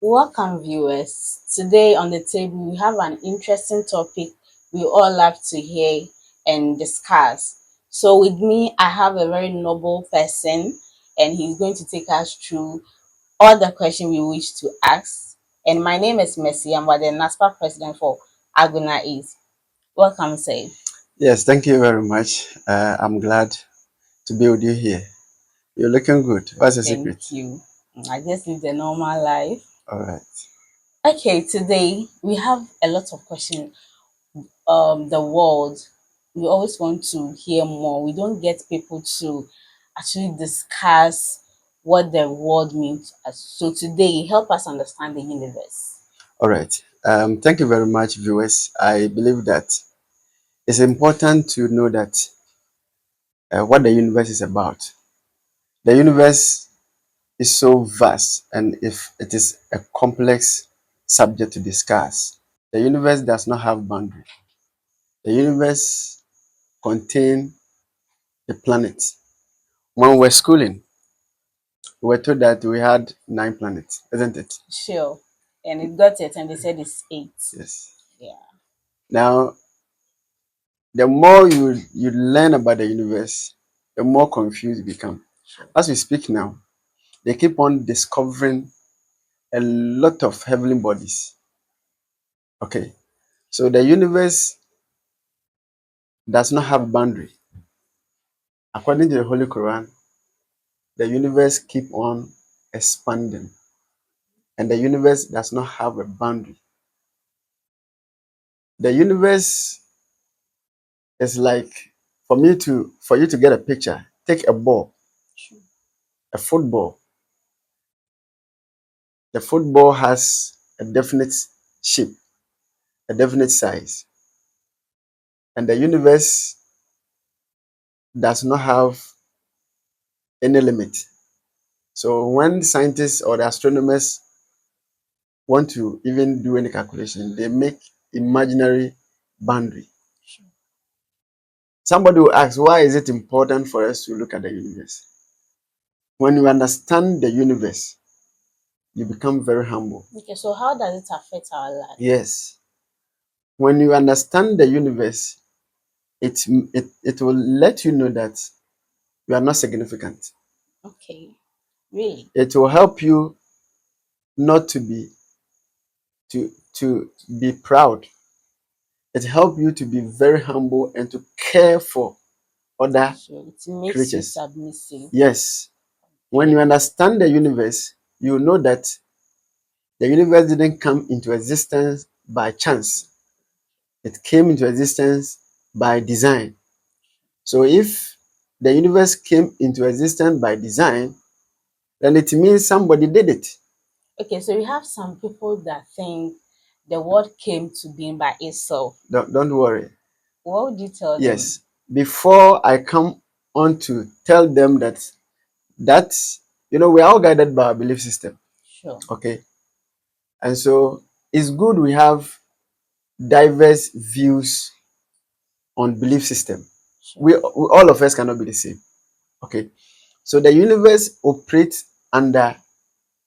Welcome, viewers. Today on the table, we have an interesting topic we all love to hear and discuss. So, with me, I have a very noble person, and he's going to take us through all the questions we wish to ask. And my name is Messi. I'm the NASPA president for Aguna East. Welcome, sir. Yes, thank you very much. I'm glad to be with you here. You're looking good. What's the Thank secret? you. I just live the normal life. All right. Okay, today we have a lot of questions the world. We always want to hear more. We don't get people to actually discuss what the world means. So today, help us understand the universe. All right. Thank you very much, viewers. I believe that it's important to know that what the universe is about. The universe is so vast, and if it is a complex subject to discuss, the universe does not have boundary. The universe contains the planets. When we're schooling, we were told that we had 9 planets, isn't it? Sure. And it got it, and they said it's eight. Yes. Yeah. Now, the more you learn about the universe, the more confused you become. Sure. As we speak now, they keep on discovering a lot of heavenly bodies. Okay, so the universe does not have boundary. According to the Holy Quran, the universe keep on expanding, and the universe does not have a boundary. The universe is like for you to get a picture. Take a ball, Sure. a football. The football has a definite shape, a definite size, and the universe does not have any limit. So when scientists or the astronomers want to even do any calculation, they make imaginary boundary. Sure. Somebody will ask, why is it important for us to look at the universe? When you understand the universe, you become very humble. Okay, so how does it affect our life? Yes. When you understand the universe, it will let you know that you are not significant. Okay, really? It will help you not to be proud. It helps you to be very humble and to care for other So it makes you creatures. submissive. Yes. When Okay. you understand the universe, you know that the universe didn't come into existence by chance. It came into existence by design. So if the universe came into existence by design, then it means somebody did it. Okay, so we have some people that think the world came to being by itself. Don't worry. What would you tell them? Yes. Before I come on to tell them that we're all guided by our belief system. Sure. Okay. And so it's good we have diverse views on belief system. Sure. We all of us cannot be the same. Okay. So the universe operates under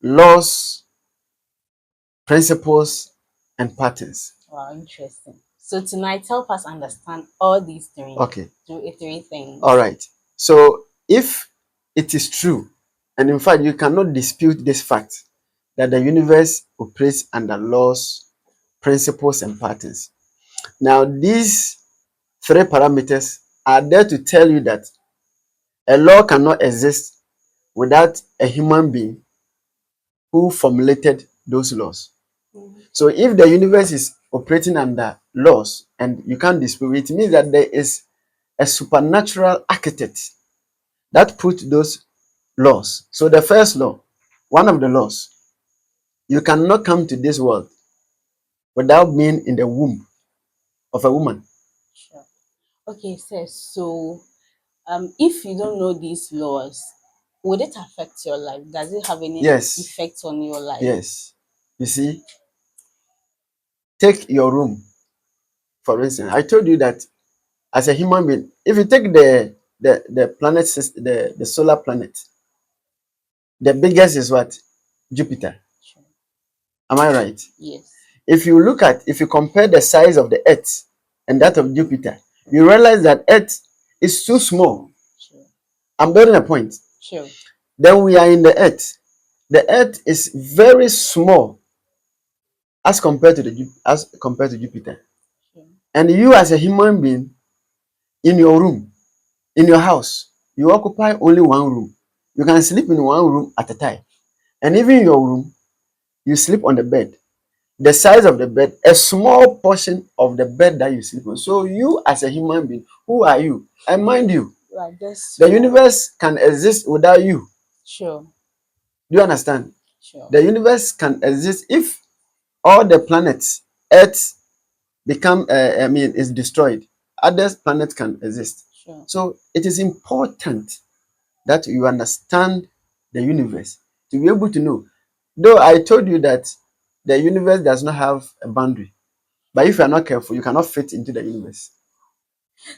laws, principles, and patterns. Wow, interesting. So tonight, help us understand all these Okay. three things. All right. So if it is true, and in fact, you cannot dispute this fact that the universe operates under laws, principles, and patterns. Now, these three parameters are there to tell you that a law cannot exist without a human being who formulated those laws. So if the universe is operating under laws and you can't dispute it, means that there is a supernatural architect that put those laws. So the first law, one of the laws, you cannot come to this world without being in the womb of a woman. Sure. Okay, sir. So, if you don't know these laws, would it affect your life? Does it have any Yes, effect on your life? yes. You see, take your room, for instance. I told you that as a human being, if you take the planet system, the solar planet, the biggest is what? Jupiter. Sure. Am I right? Yes. If you compare the size of the Earth and that of Jupiter, you realize that Earth is too small. Sure. I'm building a point. Sure. Then we are in the Earth. The Earth is very small as compared to Jupiter. Sure. And you as a human being in your room, in your house, you occupy only one room. You can sleep in one room at a time. And even in your room, you sleep on the bed. The size of the bed, a small portion of the bed that you sleep on. So you as a human being, who are you? And mind you, Like this. the universe can exist without you. Sure. Do you understand? Sure. The universe can exist if all the planets, Earth become, is destroyed. Other planets can exist. Sure. So it is important that you understand the universe to be able to know. Though I told you that the universe does not have a boundary, but if you are not careful, you cannot fit into the universe.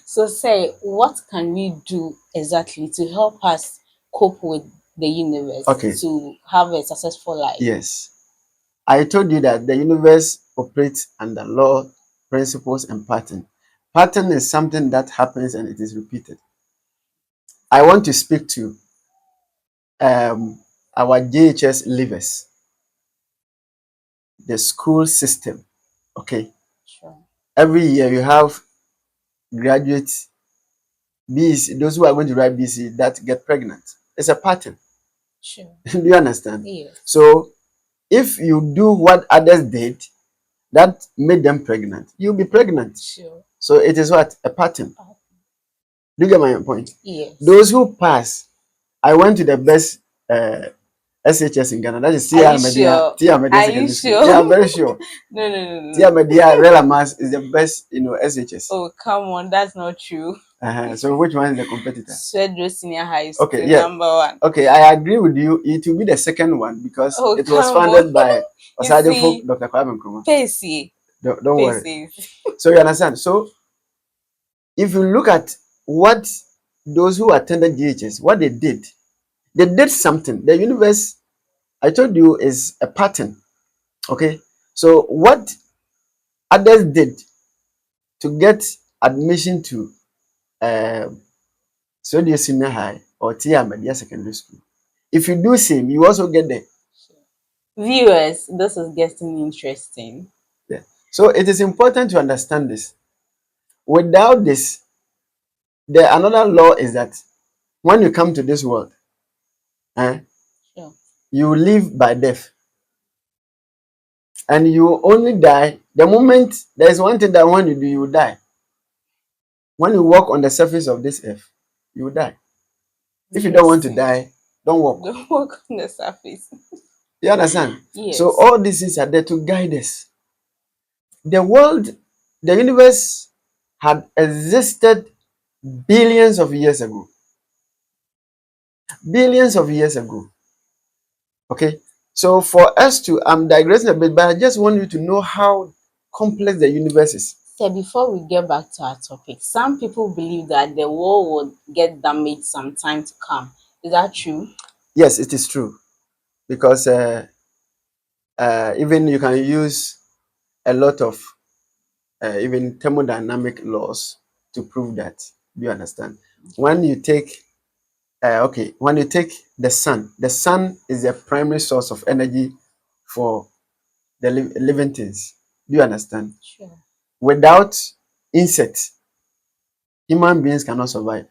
So say, what can we do exactly to help us cope with the universe Okay. to have a successful life? Yes. I told you that the universe operates under law, principles, and pattern. Pattern is something that happens and it is repeated. I want to speak to our JHS leavers, the school system. Okay. Sure. Every year you have graduates, BC, those who are going to write BC that get pregnant. It's a pattern. Sure. Do you understand? Yes. So if you do what others did that made them pregnant, you'll be pregnant. Sure. So it is what? A pattern. Do you get my point? Yes. Those who pass, I went to the best SHS in Ghana. That is Are Tia you Media, sure? Tia Media Are you Secondary School. sure? Yeah, I'm very sure. No. Tia Media Rela Mass is the best, SHS. Oh, come on, that's not true. So which one is the competitor? Swedro Senior High School, Okay, yeah. number one. Okay, I agree with you. It will be the second one because Oh, it was come founded on. by You Osadefo see, Dr. Kwame Nkrumah. Pacey. Don't worry. Pacey. So you understand? So if you look at what those who attended GHS, what they did something. The universe, I told you, is a pattern. Okay. So what others did to get admission to Sodia Senior High or Tia Media Secondary School, if you do same, you also get there. Viewers, this is getting interesting. Yeah. So it is important to understand this. Without this, the another law is that when you come to this world, eh, Sure. you live by death. And you only die the moment there is one thing that when you do, you die. When you walk on the surface of this earth, you will die. If you don't want to Interesting. die, don't walk. Don't walk on the surface. You understand? Yes. So all these things are there to guide us. The world, the universe had existed billions of years ago. Billions of years ago. Okay. So for us to, I'm digressing a bit, but I just want you to know how complex the universe is. So before we get back to our topic, some people believe that the world will get damaged sometime to come. Is that true? Yes, it is true. Because even you can use a lot of even thermodynamic laws to prove that. Do you understand? When you take when you take the sun is the primary source of energy for the living things. Do you understand? Sure. Without insects, human beings cannot survive.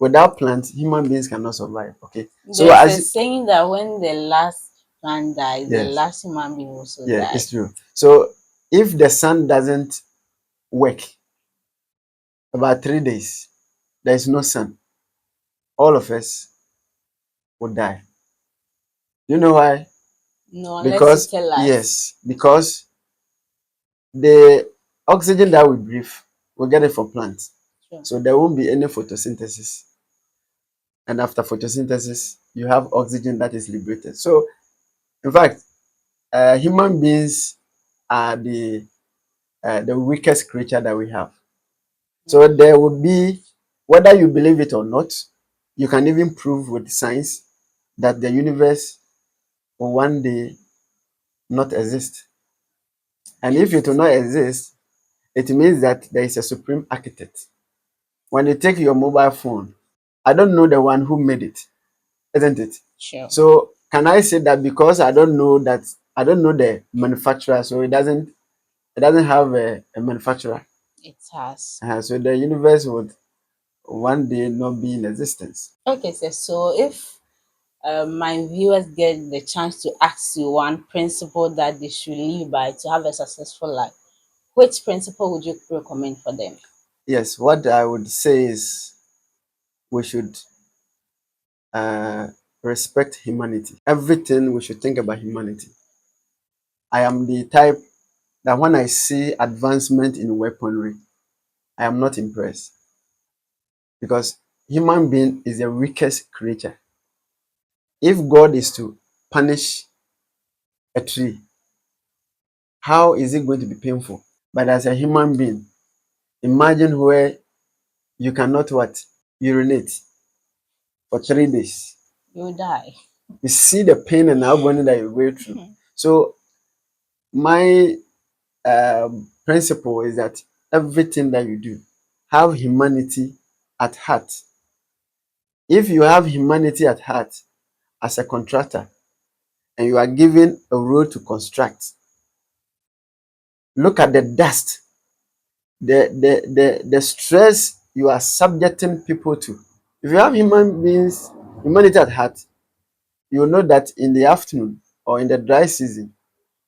Without plants, human beings cannot survive. Okay. So There's a as saying that when the last plant dies, the yes, last human being also yeah, dies. it's true. So if the sun doesn't work about 3 days, there is no sun. All of us will die. You know why? No, unless you Because tell us. yes, because the oxygen that we breathe, we get it from plants. Sure. So there won't be any photosynthesis. And after photosynthesis, you have oxygen that is liberated. So in fact, human beings are the weakest creature that we have. So there will be, whether you believe it or not, you can even prove with science that the universe will one day not exist. And if it will not exist, it means that there is a supreme architect. When you take your mobile phone, I don't know the one who made it, isn't it? Sure. So can I say that because I don't know the manufacturer, so it doesn't have a manufacturer. It has. So the universe would one day not be in existence. Okay, sir. So if my viewers get the chance to ask you one principle that they should live by to have a successful life, which principle would you recommend for them? Yes, what I would say is we should uh, respect humanity. Everything we should think about humanity. I am the type that when I see advancement in weaponry, I am not impressed because human being is the weakest creature. If God is to punish a tree, how is it going to be painful? But as a human being, imagine where you cannot what? Urinate for 3 days. You die. You see the pain and agony that you go through. So my principle is that everything that you do, have humanity at heart. If you have humanity at heart as a contractor and you are given a road to construct, look at the dust, the stress you are subjecting people to. If you have humanity at heart, you will know that in the afternoon or in the dry season,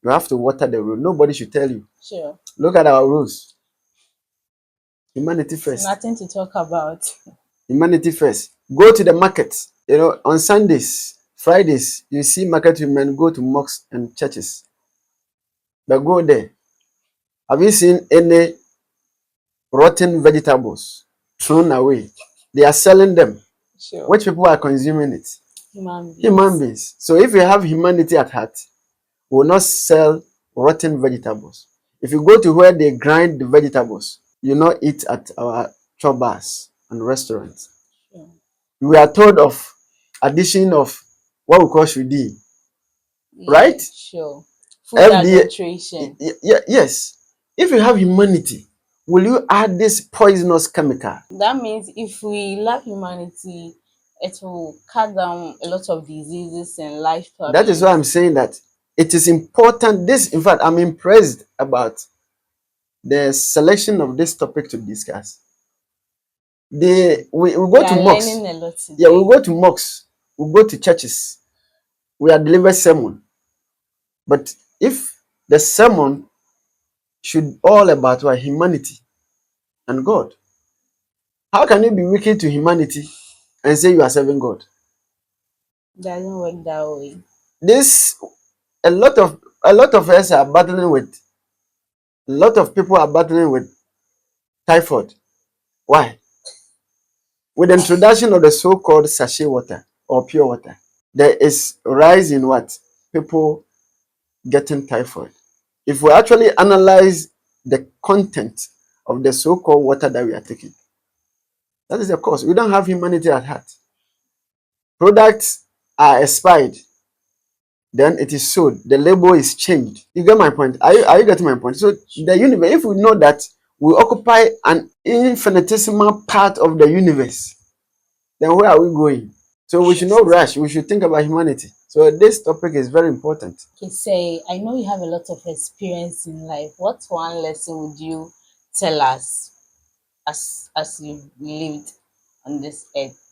you have to water the road. Nobody should tell you. Sure. Look at our rules. Humanity It's first. nothing to talk about. Humanity first. Go to the market. On Sundays, Fridays, you see market women go to mosques and churches. But go there. Have you seen any rotten vegetables thrown away? They are selling them. Sure. Which people are consuming it? Human beings. Human beings. So if you have humanity at heart, we will not sell rotten vegetables. If you go to where they grind the vegetables, you not eat at our chop bars and restaurants. Sure. We are told of addition of what we call shudi, Yeah, right? sure. Food FDA. adulteration. Yes. If you have humanity, will you add this poisonous chemical? That means if we love humanity, it will cut down a lot of diseases and life That is why I'm problems. saying that it is important. In fact, I'm impressed about the selection of this topic to discuss. We We go to are mosques. learning a lot Yeah, today. we go to mosques. We go to churches. We are delivered sermon. But if the sermon should all about what humanity and God, how can you be wicked to humanity and say you are serving God? Doesn't work that way. This a lot of us are battling with a lot of people are battling with typhoid. Why? With the introduction of the so-called sachet water or pure water, there is rise in what? People getting typhoid. If we actually analyze the content of the so-called water that we are taking, that is the cause. We don't have humanity at heart. Products are expired, then it is sold. The label is changed. You get my point? Are you getting my point? So the universe, if we know that we occupy an infinitesimal part of the universe, then where are we going? So we should not Interesting. rush. We should think about humanity. So this topic is very important. Okay, say I know you have a lot of experience in life. What one lesson would you tell us as you lived on this earth?